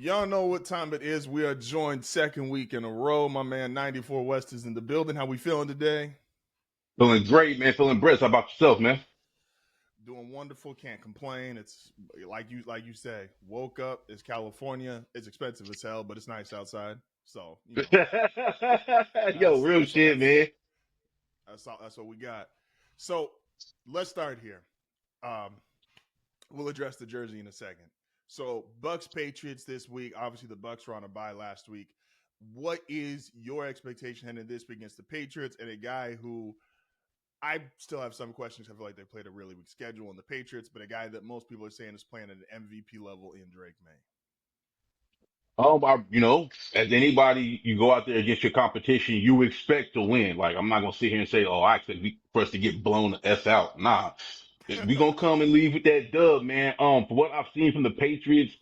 Y'all know what time it is. We are joined second week in a row. My man 94 West is in the building. How we feeling today? Feeling great, man. Feeling blessed. How about yourself, man? Doing wonderful. Can't complain. It's like you say. Woke up. It's California. It's expensive as hell, but it's nice outside. So Yo, that's real that's shit, that's man. that's what we got. So let's start here. Um, we'll address the jersey in a second. So Bucks Patriots this week. Obviously, the Bucks were on a bye last week. What is your expectation heading this week against the Patriots and a guy who I still have some questions? I feel like they played a really weak schedule in the Patriots, but a guy that most people are saying is playing at an MVP level in Drake May. As anybody, you go out there against your competition, you expect to win. Like, I'm not gonna sit here and say, "Oh, I expect for us to get blown the f out." Nah, we gonna come and leave with that dub, man. For what I've seen from the Patriots,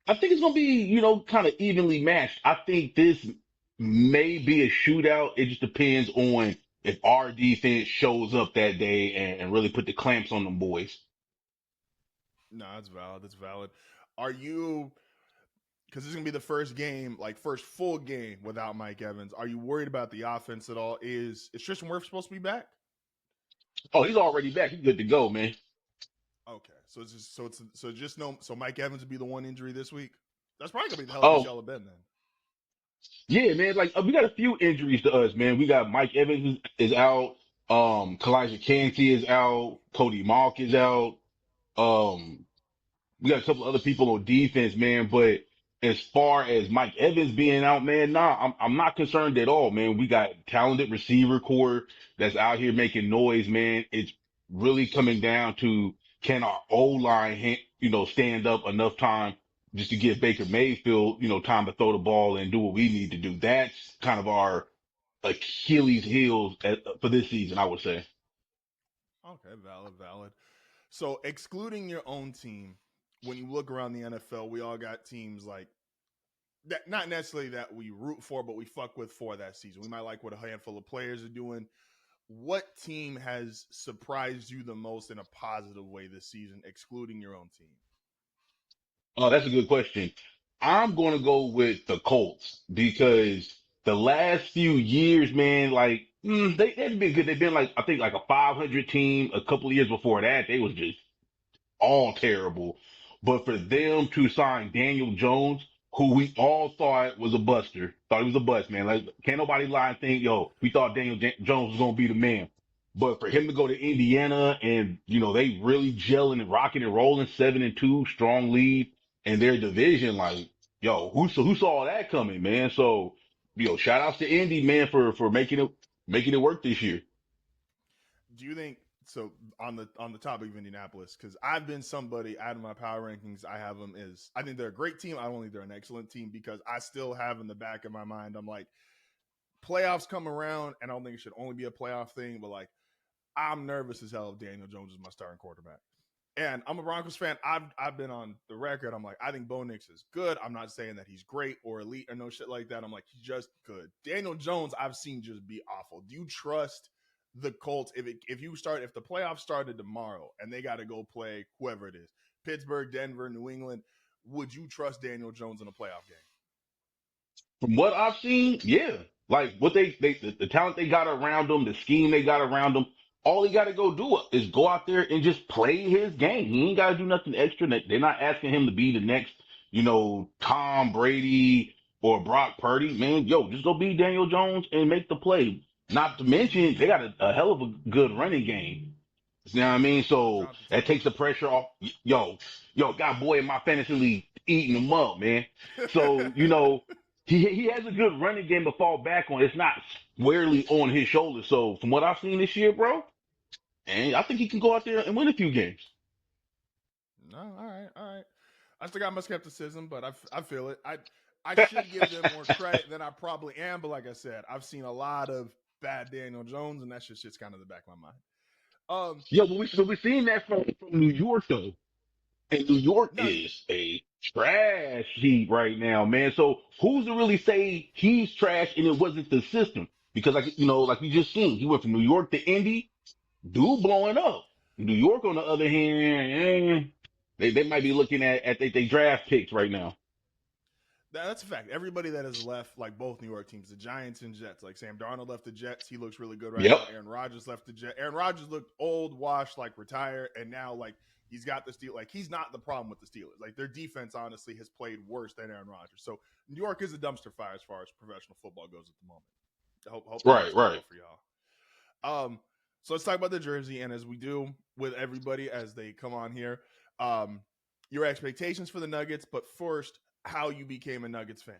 I think it's gonna be, kind of evenly matched. I think this may be a shootout. It just depends on if our defense shows up that day and really put the clamps on them boys. No, that's valid. That's valid. Are you, because this is going to be the first game, like first full game without Mike Evans, are you worried about the offense at all? Is Tristan Wirfs supposed to be back? Oh, he's already back. He's good to go, man. Okay. So just no, so Mike Evans would be the one injury this week? That's probably going to be the healthiest Oh, y'all have been then. yeah, man. Like we got a few injuries to us, man. We got Mike Evans is out. Kalijah Kancey is out. Cody Malk is out. Um, we got a couple other people on defense, man. But as far as Mike Evans being out, man, nah, I'm not concerned at all, man. We got talented receiver core that's out here making noise, man. It's really coming down to can our O line, stand up enough time just to give Baker Mayfield, time to throw the ball and do what we need to do. That's kind of our Achilles heels for this season, I would say. Okay, valid, valid. So excluding your own team, when you look around the NFL, we all got teams like that, not necessarily that we root for, but we fuck with for that season. We might like what a handful of players are doing. What team has surprised you the most in a positive way this season, excluding your own team? Oh, that's a good question. I'm going to go with the Colts because the last few years, man, like they've been good. They've been like I think like a 500 team. A couple of years before that, they was just all terrible. But for them to sign Daniel Jones, who we all thought was a buster, thought he was a bust, man. Like can't nobody lie and think, yo, we thought Jones was gonna be the man. But for him to go to Indiana and they really gelling and rocking and rolling 7-2, strong lead in their division, like yo, who saw that coming, man? So shout outs to Indy, man, for making it work this year. Do you think so? On the topic of Indianapolis, because I've been somebody out of my power rankings, I have them as I think they're a great team. I don't think they're an excellent team because I still have in the back of my mind, I'm like playoffs come around, and I don't think it should only be a playoff thing, but like I'm nervous as hell if Daniel Jones is my starting quarterback. And I'm a Broncos fan. I've been on the record. I'm like, I think Bo Nix is good. I'm not saying that he's great or elite or no shit like that. I'm like, he's just good. Daniel Jones, I've seen just be awful. Do you trust the Colts if the playoffs started tomorrow and they got to go play whoever it is, Pittsburgh, Denver, New England? Would you trust Daniel Jones in a playoff game? From what I've seen, yeah. Like what the talent they got around them, the scheme they got around them, all he got to go do is go out there and just play his game. He ain't got to do nothing extra. They're not asking him to be the next, Tom Brady or Brock Purdy. Man, yo, just go be Daniel Jones and make the play. Not to mention, they got a hell of a good running game. You know what I mean? So Jonathan that takes the pressure off. Got boy in my fantasy league eating them up, man. So, Taylor. he has a good running game to fall back on. It's not squarely on his shoulders. So from what I've seen this year, bro, and I think he can go out there and win a few games. No, all right, all right. I still got my skepticism, but I feel it. I should give them more credit than I probably am, but like I said, I've seen a lot of bad Daniel Jones, and that's just kind of the back of my mind. Yo, but we're seeing that from New York though. And New York No, is a trash heap right now, man. So who's to really say he's trash and it wasn't the system? Because like we just seen, he went from New York to Indy, dude blowing up. New York, on the other hand, they might be looking at they draft picks right now. That's a fact. Everybody that has left, like both New York teams, the Giants and Jets, like Sam Darnold left the Jets. He looks really good right Yep. now. Aaron Rodgers left the Jets. Aaron Rodgers looked old, washed, like retired, and now like he's got the Steelers. Like he's not the problem with the Steelers. Like their defense honestly has played worse than Aaron Rodgers. So New York is a dumpster fire as far as professional football goes at the moment. Hope that Right, works out right. well for y'all. So let's talk about the jersey, and as we do with everybody as they come on here, your expectations for the Nuggets, but first, how you became a Nuggets fan.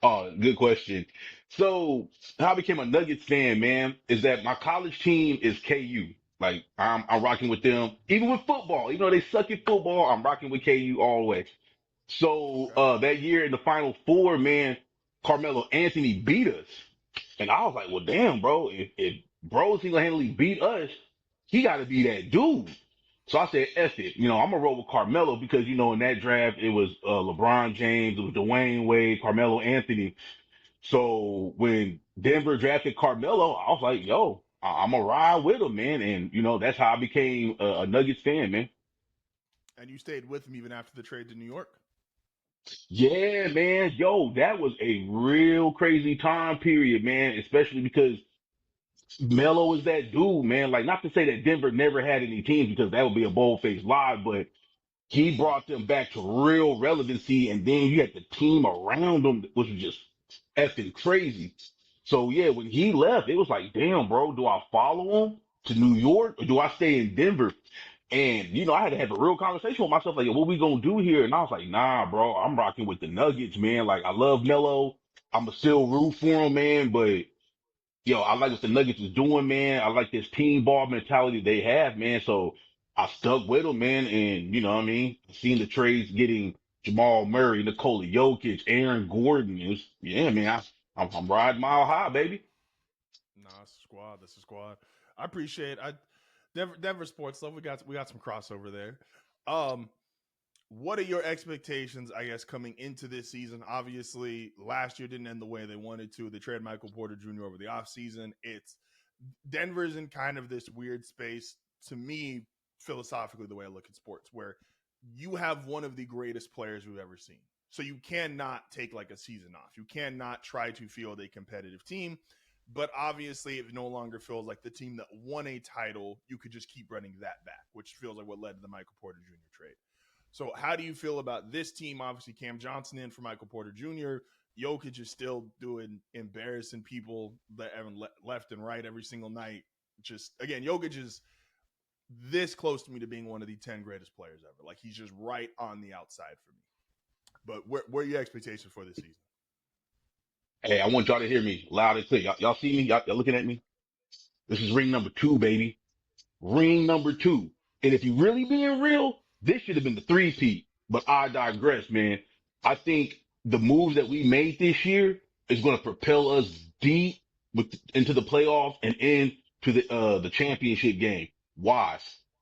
Oh, good question. So how I became a Nuggets fan, man, is that my college team is KU. Like I'm rocking with them. Even with football, even though they suck at football, I'm rocking with KU all the way. So Okay. that year in the Final Four, man, Carmelo Anthony beat us. And I was like, well, damn, bro, if bro single-handedly beat us, he got to be that dude. So I said, F it. I'm going to roll with Carmelo because, in that draft, it was LeBron James, it was Dwayne Wade, Carmelo Anthony. So when Denver drafted Carmelo, I was like, yo, I'm going to ride with him, man. And, that's how I became a Nuggets fan, man. And you stayed with him even after the trade to New York. Yeah, man. Yo, that was a real crazy time period, man, especially because Melo is that dude, man. Like, not to say that Denver never had any teams because that would be a bold-faced lie, but he brought them back to real relevancy. And then you had the team around them, which was just effing crazy. So yeah, when he left, it was like, damn, bro, do I follow him to New York or do I stay in Denver? And I had to have a real conversation with myself, like, what we gonna do here? And I was like, nah, bro, I'm rocking with the Nuggets, man. Like, I love Melo. I'ma still root for him, man. But yo, I like what the Nuggets is doing, man. I like this team ball mentality they have, man. So I stuck with them, man. And you know what I mean? Seeing the trades getting Jamal Murray, Nikola Jokic, Aaron Gordon is, yeah, man. I'm riding mile high, baby. Nah, it's a squad. This is a squad. I appreciate. Denver sports love. We got some crossover there. Um, what are your expectations? I guess coming into this season. Obviously, last year didn't end the way they wanted to. They traded Michael Porter Jr. over the offseason. It's Denver's in kind of this weird space to me, philosophically, the way I look at sports, where you have one of the greatest players we've ever seen. So you cannot take like a season off. You cannot try to field a competitive team. But obviously, it no longer feels like the team that won a title. You could just keep running that back, which feels like what led to the Michael Porter Jr. trade. So how do you feel about this team? Obviously, Cam Johnson in for Michael Porter Jr. Jokic is still doing embarrassing people that left and right every single night. Just again, Jokic is this close to me to being one of the 10 greatest players ever. Like he's just right on the outside for me. But where are your expectations for this season? Hey, I want y'all to hear me loud and clear. Y'all see me? Y'all looking at me? This is ring number 2, baby. Ring number 2. And if you really being real, this should have been the 3-peat. But I digress, man. I think the moves that we made this year is going to propel us deep into the playoffs and into the championship game. Why?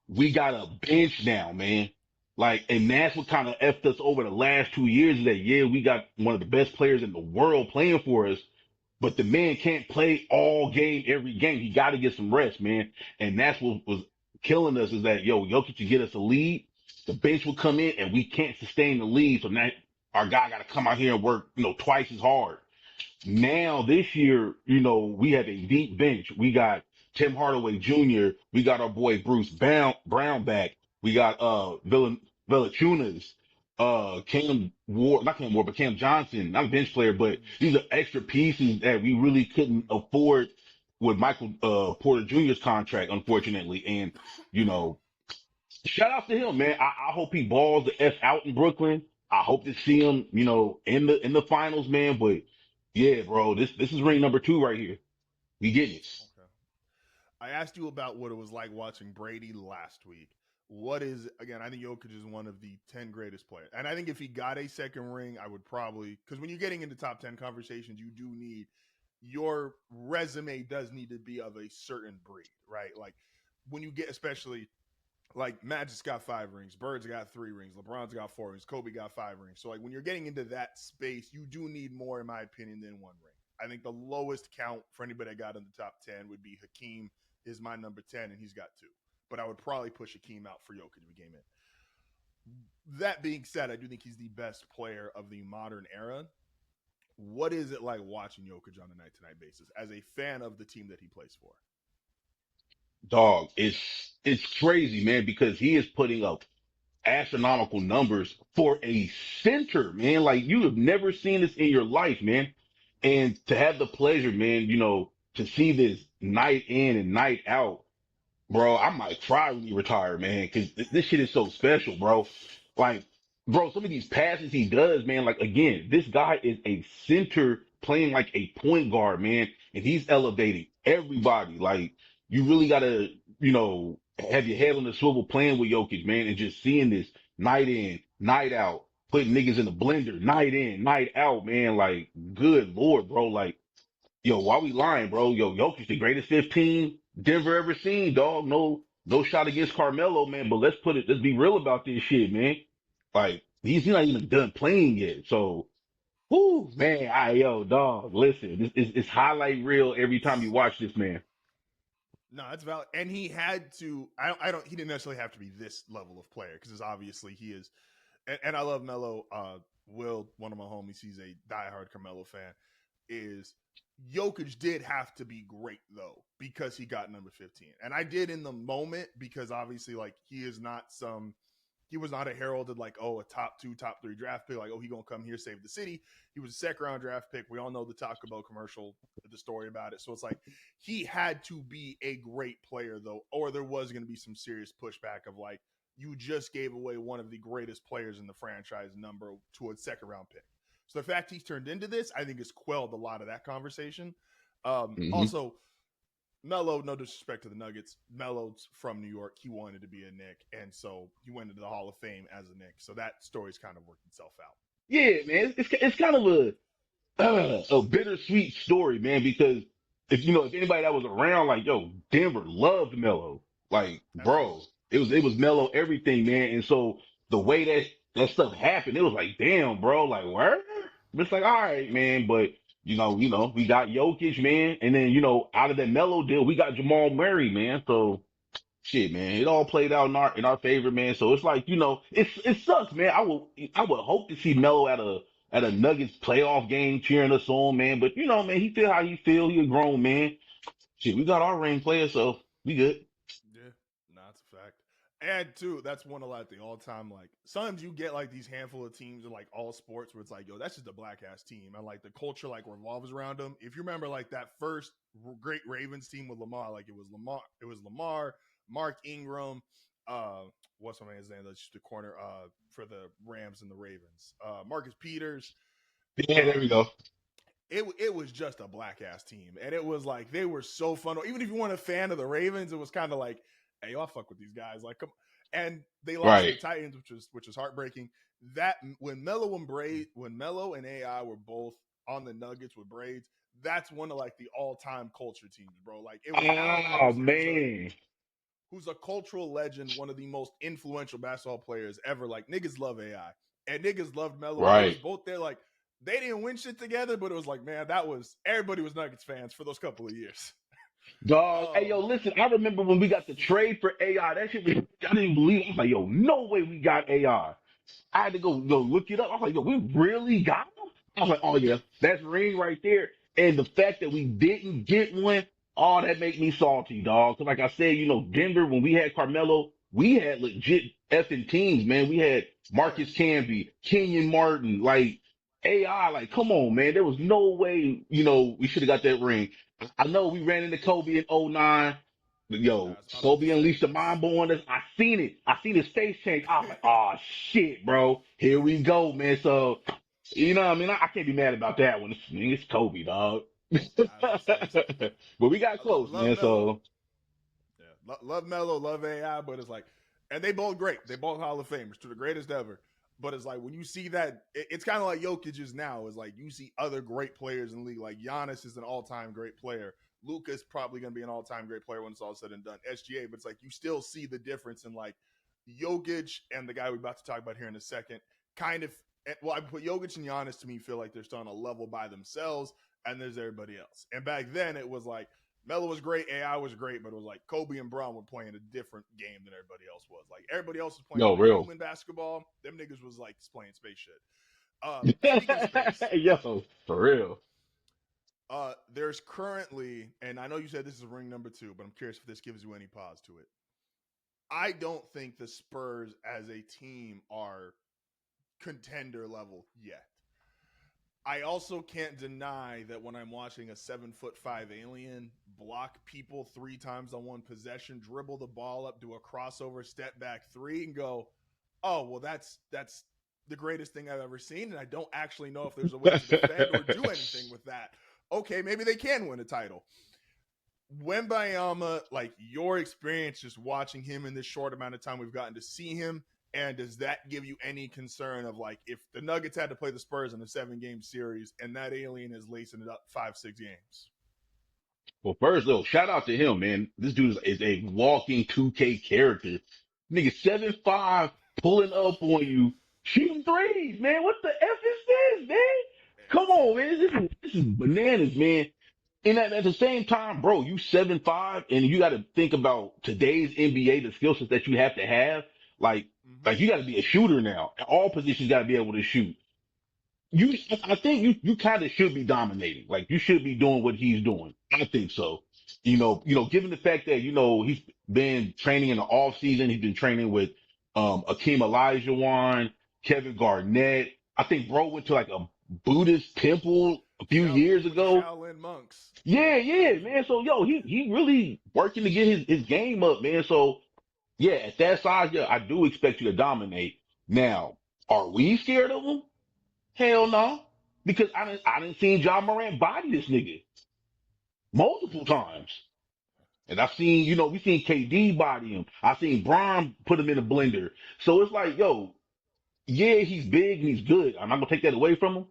We got a bench now, man. Like, and that's what kind of effed us over the last 2 years is that, yeah, we got one of the best players in the world playing for us, but the man can't play all game, every game. He got to get some rest, man. And that's what was killing us is that, yo, Jokic could get us a lead. The bench will come in and we can't sustain the lead. So now our guy got to come out here and work, twice as hard. Now this year, we have a deep bench. We got Tim Hardaway Jr. We got our boy Bruce Brown back. We got Valachunas, Cam Ward, not Cam Ward, but Cam Johnson, not a bench player, but these are extra pieces that we really couldn't afford with Michael Porter Jr.'s contract, unfortunately. And, you know, shout out to him, man. I hope he balls the F out in Brooklyn. I hope to see him, in the finals, man. But yeah, bro, this is ring number 2 right here. We get it. Okay. I asked you about what it was like watching Brady last week. What is again? I think Jokic is one of the 10 greatest players, and I think if he got a second ring, I would probably because when you're getting into top 10 conversations, you do need your resume does need to be of a certain breed, right? Like when you get especially like Magic's got 5 rings, Bird's got 3 rings, LeBron's got 4 rings, Kobe got 5 rings. So like when you're getting into that space, you do need more, in my opinion, than 1 ring. I think the lowest count for anybody that got in the top 10 would be Hakeem is my number 10, and he's got 2. But I would probably push Hakeem out for Jokic if he came in. That being said, I do think he's the best player of the modern era. What is it like watching Jokic on a night to night basis as a fan of the team that he plays for? Dog, it's crazy, man, because he is putting up astronomical numbers for a center, man. Like you have never seen this in your life, man. And to have the pleasure, man, to see this night in and night out, bro, I might cry when you retire, man, because this shit is so special, bro. Like, bro, some of these passes he does, man, like again, this guy is a center playing like a point guard, man, and he's elevating everybody. Like, you really gotta, have your head on the swivel playing with Jokic, man, and just seeing this night in, night out, putting niggas in the blender, night in, night out, man. Like, good lord, bro. Like, yo, why we lying, bro? Yo, Jokic, the greatest 15 Denver ever seen, dog. No shot against Carmelo, man. But let's be real about this shit, man. Like, he's not even done playing yet. So, whoo, man, yo, dog, listen, it's highlight reel every time you watch this, man. No, it's valid. And he had to, he didn't necessarily have to be this level of player because obviously he is, and I love Melo. Will, one of my homies, he's a diehard Carmelo fan, is Jokic did have to be great though because he got number 15. And I did in the moment because obviously like he was not a heralded like, oh, a top 2, top 3 draft pick, like, oh, he gonna come here save the city. He was a second round draft pick. We all know the Taco Bell commercial, the story about it. So it's like he had to be a great player though, or there was going to be some serious pushback of like, you just gave away one of the greatest players in the franchise number to a second round pick. So the fact he's turned into this, I think, has quelled a lot of that conversation. Hmm. Also, Melo, no disrespect to the Nuggets, Melo's from New York. He wanted to be a Knick, and so he went into the Hall of Fame as a Knick. So that story's kind of worked itself out. Yeah, man, it's kind of a bittersweet story, man, because if anybody that was around, like, yo, Denver loved Melo. Like, bro, Absolutely. it was Melo everything, man. And so the way that stuff happened, it was like, damn, bro, like, where? It's like, all right, man, but we got Jokic, man, and then, out of that Melo deal, we got Jamal Murray, man. So shit, man, it all played out in our favor, man. So it's like, it sucks, man. I would hope to see Melo at a Nuggets playoff game cheering us on, man. But man, he feel how he feel. He a grown man. Shit, we got our ring player, so we good. Yeah, no, that's a fact. And too, that's one of like the all time like sometimes you get like these handful of teams in like all sports where it's like, yo, that's just a black ass team. And like the culture like revolves around them. If you remember like that first great Ravens team with Lamar, like it was Lamar, Mark Ingram, what's my man's name? That's just the corner for the Rams and the Ravens. Marcus Peters. Yeah, there we Um, go. it was just a black ass team, and it was like they were so fun. Even if you weren't a fan of the Ravens, it was kind of like, hey, y'all fuck with these guys, like come. And they lost to Right. the Titans, which is heartbreaking. That when Melo and AI were both on the Nuggets with braids, that's one of like the all time culture teams, bro. Like it was Allen Oh Iverson, man. who's a cultural legend, one of the most influential basketball players ever. Like niggas love AI and niggas loved Melo, and they was Right. both there. Like they didn't win shit together, but it was like, man, that was everybody was Nuggets fans for those couple of years. Dog. Hey, yo, Um, listen, I remember when we got the trade for AI. That shit was, I didn't believe it. I was like, yo, no way we got AI. I had to go look it up. I was like, yo, we really got him? I was like, oh yeah, that's ring right there. And the fact that we didn't get one, oh, that make me salty, dog. Cause like I said, Denver, when we had Carmelo, we had legit effing teams, man. We had oh yeah, Marcus Camby, Kenyon Martin, like AI, like, come on, man. There was no way, we should have got that ring. I know we ran into Kobe in '09. But I yo, was about to Kobe say unleashed the that's mind blow on us. I seen it. I seen his face change. I was like, oh shit, bro. Here we go, man. So, what I mean? I can't be mad about that one. It's Kobe, dog. I was to say it's, But we got I close, love man. Melo. So, Yeah, love Melo, love AI, but it's like, and they both great. They both Hall of Famers, to the greatest ever. But it's like when you see that, it's kind of like Jokic is now. Is like you see other great players in the league. Like Giannis is an all-time great player. Luka's probably going to be an all-time great player when it's all said and done. SGA, but it's like you still see the difference in like Jokic and the guy we're about to talk about here in a second. Kind of, well, I put Jokic and Giannis to me feel like they're still on a level by themselves, and there's everybody else. And back then it was like Melo was great, AI was great, but it was like Kobe and Braun were playing a different game than everybody else was. Like everybody else was playing Yo, like real. human basketball. Them niggas was like playing space shit. Speaking of space, Yo, for real. there's currently, and I know you said this is ring number 2, but I'm curious if this gives you any pause to it. I don't think the Spurs as a team are contender level yet. I also can't deny that when I'm watching a 7'5" alien block people 3 times on one possession, dribble the ball up, do a crossover, step back 3, and go, oh, well, that's the greatest thing I've ever seen, and I don't actually know if there's a way to defend or do anything with that. Okay, maybe they can win a title. Wembayama, like your experience just watching him in this short amount of time we've gotten to see him, and does that give you any concern of like if the Nuggets had to play the Spurs in a 7-game series and that alien is lacing it up 5-6 games? Well, first though, shout out to him, man. This dude is a walking 2K character. Nigga 7'5", pulling up on you, shooting threes, man. What the F is this, man? Come on, man. This is bananas, man. And at the same time, bro, you 7'5", and you got to think about today's NBA, the skill sets that you have to have. Like, Mm-hmm. like you got to be a shooter now. All positions got to be able to shoot. I think you kind of should be dominating. Like you should be doing what he's doing. I think so. Given the fact that, he's been training in the off season, he's been training with, Akeem Olajuwon, Kevin Garnett. I think bro went to like a Buddhist temple a few years With the ago. Shaolin monks. Yeah, yeah, man. So yo, he really working to get his game up, man. So yeah, at that size, yeah, I do expect you to dominate. Now, are we scared of him? Hell no. Because I didn't see John Morant body this nigga multiple times. And I've seen, we seen KD body him. I seen Bron put him in a blender. So it's like, yo, yeah, he's big and he's good. I'm not gonna take that away from him.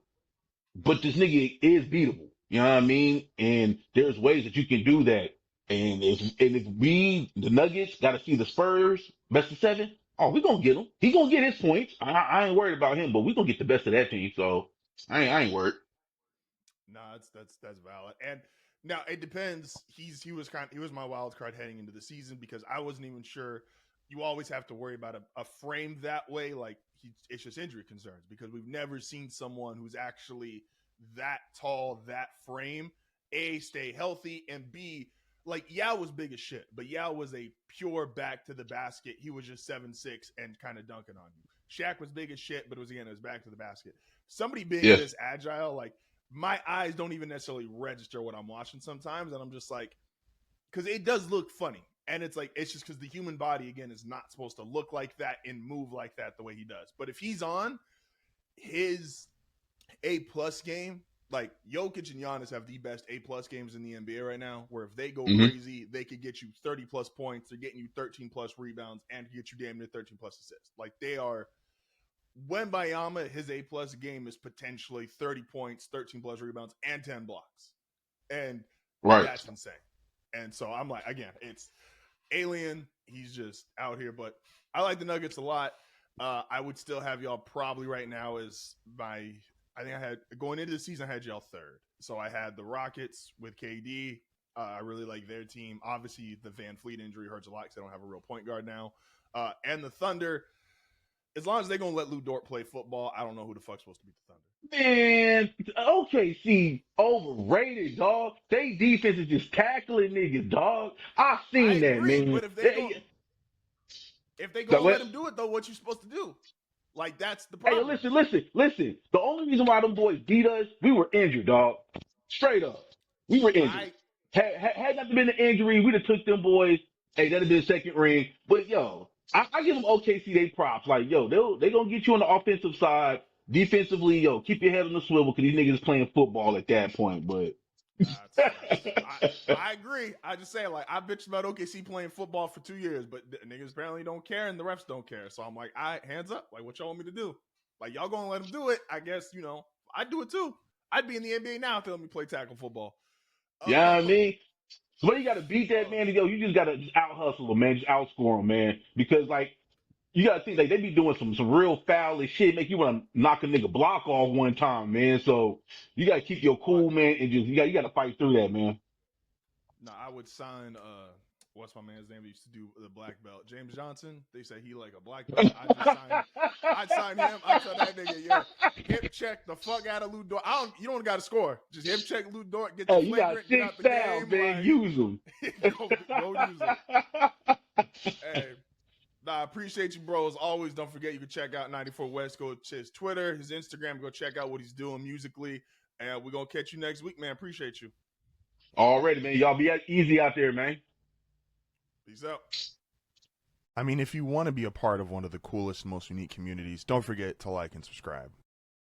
But this nigga is beatable. You know what I mean? And there's ways that you can do that. And if we, the Nuggets, got to see the Spurs best of 7, oh, we gonna get him. He gonna get his points. I ain't worried about him, but we gonna get the best of that team. So I ain't worried. No, that's valid. And now it depends. He was my wild card heading into the season because I wasn't even sure. You always have to worry about a frame that way. Like it's just injury concerns because we've never seen someone who's actually that tall, that frame. A, stay healthy, and B, like Yao was big as shit, but Yao was a pure back to the basket. He was just 7'6" and kind of dunking on you. Shaq was big as shit, but it was back to the basket. Somebody being Yeah. this agile, like my eyes don't even necessarily register what I'm watching sometimes, and I'm just like, because it does look funny, and it's like it's just because the human body again is not supposed to look like that and move like that the way he does. But if he's on his A+ game, like Jokic and Giannis have the best A+ games in the NBA right now, where if they go hmm crazy, they could get you 30+ points, they're getting you 13+ rebounds, and get you damn near 13+ assists. Like they are. Wembayama, his A+ game is potentially 30 points, 13+ rebounds, and 10 blocks, and Right. that's insane. And so I'm like, again, it's alien. He's just out here, but I like the Nuggets a lot. I would still have y'all probably right now as my. I think I had going into the season, I had y'all third. So I had the Rockets with KD. I really like their team. Obviously, the Van Fleet injury hurts a lot because they don't have a real point guard now. And the Thunder, as long as they're going to let Lou Dort play football, I don't know who the fuck's supposed to beat the Thunder. Man, OKC overrated, dog. They defense is just tackling niggas, dog. I I seen that, agree, man. but if they So gonna let what? him do it though, what you supposed to do? Like that's the Hey, problem. listen. The only reason why them boys beat us, we were injured, dog. Straight up, we were injured. I Had not been an injury, we'd have took them boys. Hey, that'd have been second ring. But yo, I give them OKC they props. Like yo, they gonna get you on the offensive side. Defensively, yo, keep your head on the swivel because these niggas playing football at that point. But that's I agree. I just say like I bitched about OKC playing football for 2 years, but niggas apparently don't care and the refs don't care. So I'm like, hands up. Like what y'all want me to do? Like y'all gonna let them do it? I guess I'd do it too. I'd be in the NBA now if they let me play tackle football. yeah, I Um, mean. So you got to beat that man, yo. You just got to just out hustle him, man. Just outscore him, man. Because like you got to think like they be doing some real foul shit, make you want to knock a nigga block off one time, man. So you got to keep your but cool, man, and just you got to fight through that, man. No, I would sign. What's my man's name? He used to do the black belt. James Johnson. They say he like a black belt. I'd sign him. I tell that nigga, yo, hip check the fuck out of Lou Dort. You don't got to score. Just hip check Lou Dort. Get the You got flagrant. Get out the game. man. Like, Use them. go use them. Hey. Nah, I appreciate you, bro. As always, don't forget you can check out 94 West. Go to his Twitter, his Instagram. Go check out what he's doing musically. And we're going to catch you next week, man. Appreciate you. Already, man. Y'all be easy out there, man. Peace out. I mean, if you want to be a part of one of the coolest, most unique communities, don't forget to like and subscribe.